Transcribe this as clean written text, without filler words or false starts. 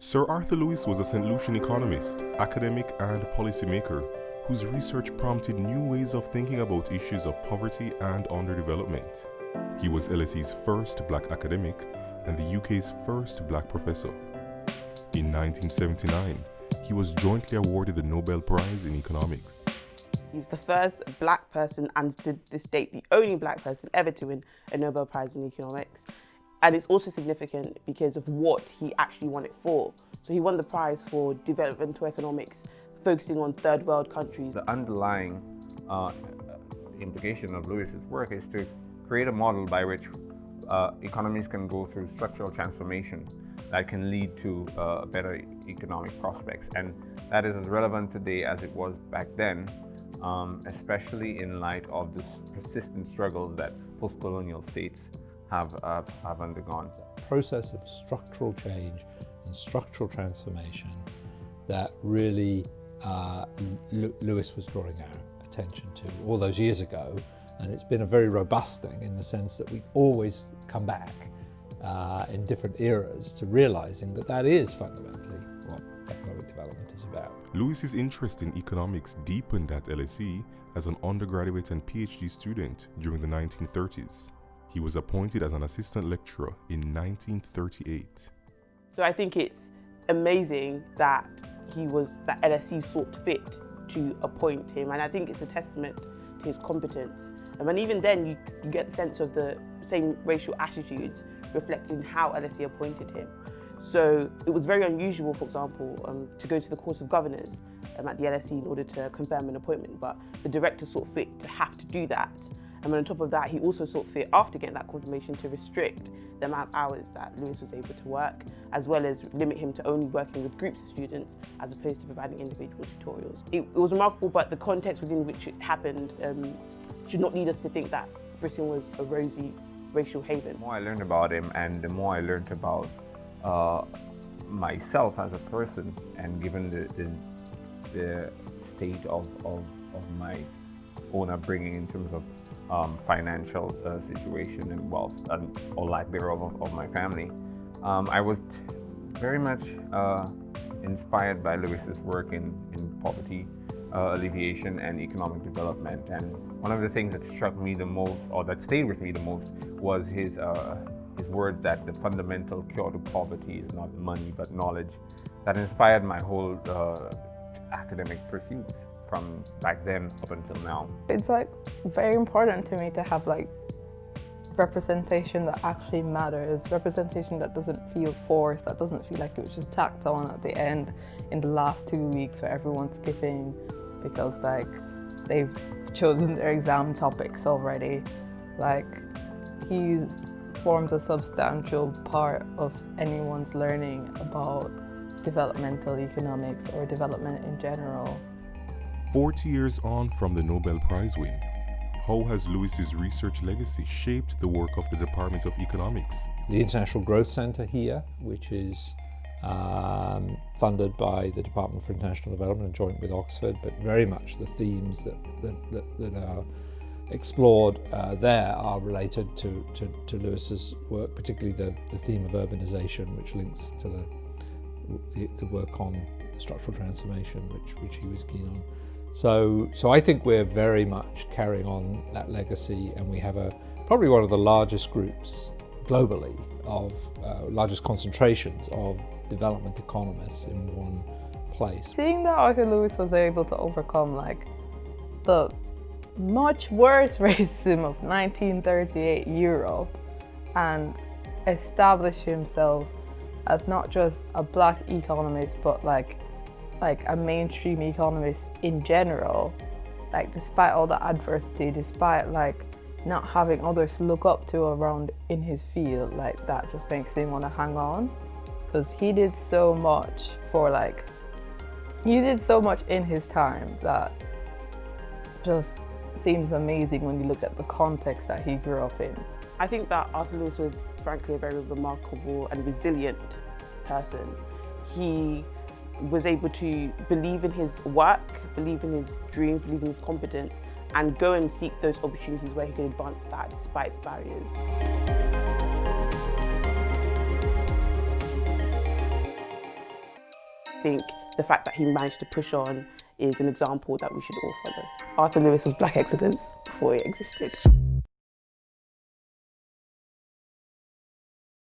Sir Arthur Lewis was a St. Lucian economist, academic, and policymaker whose research prompted new ways of thinking about issues of poverty and underdevelopment. He was LSE's first black academic and the UK's first black professor. In 1979, he was jointly awarded the Nobel Prize in economics. He's the first black person and to this date the only black person ever to win a Nobel Prize in economics. And it's also significant because of what he actually won it for. So he won the prize for developmental economics, focusing on third world countries. The underlying implication of Lewis's work is to create a model by which economies can go through structural transformation that can lead to better economic prospects. And that is as relevant today as it was back then, especially in light of the persistent struggles that post-colonial states have undergone. Process of structural change and structural transformation that really Lewis was drawing our attention to all those years ago, and it's been a very robust thing in the sense that we always come back in different eras to realizing that that is fundamentally what economic development is about. Lewis's interest in economics deepened at LSE as an undergraduate and PhD student during the 1930s. He was appointed as an assistant lecturer in 1938. So I think it's amazing that LSE saw fit to appoint him, and I think it's a testament to his competence. And even then, you get the sense of the same racial attitudes reflected in how LSE appointed him. So it was very unusual, for example, to go to the Course of Governors at the LSE in order to confirm an appointment, but the director saw fit to have to do that. And on top of that, he also saw fit, after getting that confirmation, to restrict the amount of hours that Lewis was able to work, as well as limit him to only working with groups of students as opposed to providing individual tutorials. It was remarkable, but the context within which it happened should not lead us to think that Britain was a rosy racial haven. The more I learned about him and the more I learned about myself as a person, and given the state of my own upbringing in terms of financial situation and wealth, or lack thereof, of my family, I was very much inspired by Lewis's work in poverty alleviation and economic development. And one of the things that struck me the most, or that stayed with me the most, was his words that the fundamental cure to poverty is not money but knowledge. That inspired my whole academic pursuits from back then up until now. It's very important to me to have representation that actually matters, representation that doesn't feel forced, that doesn't feel like it was just tacked on at the end in the last 2 weeks where everyone's skipping because they've chosen their exam topics already. He forms a substantial part of anyone's learning about developmental economics or development in general. 40 years on from the Nobel Prize win, how has Lewis's research legacy shaped the work of the Department of Economics? The International Growth Centre here, which is funded by the Department for International Development joint with Oxford, but very much the themes that are explored there are related to Lewis's work, particularly the theme of urbanisation, which links to the work on the structural transformation, which he was keen on. So I think we're very much carrying on that legacy, and we have probably one of the largest groups globally of largest concentrations of development economists in one place. Seeing that Arthur Lewis was able to overcome the much worse racism of 1938 Europe and establish himself as not just a black economist, but like a mainstream economist in general, despite all the adversity, despite not having others to look up to around in his field, that just makes me want to hang on, because he did so much in his time that just seems amazing when you look at the context that he grew up in. I think that Arthur Lewis was frankly a very remarkable and resilient person. He was able to believe in his work, believe in his dreams, believe in his competence, and go and seek those opportunities where he could advance that despite barriers. think the fact that he managed to push on is an example that we should all follow. Arthur Lewis was black excellence before it existed.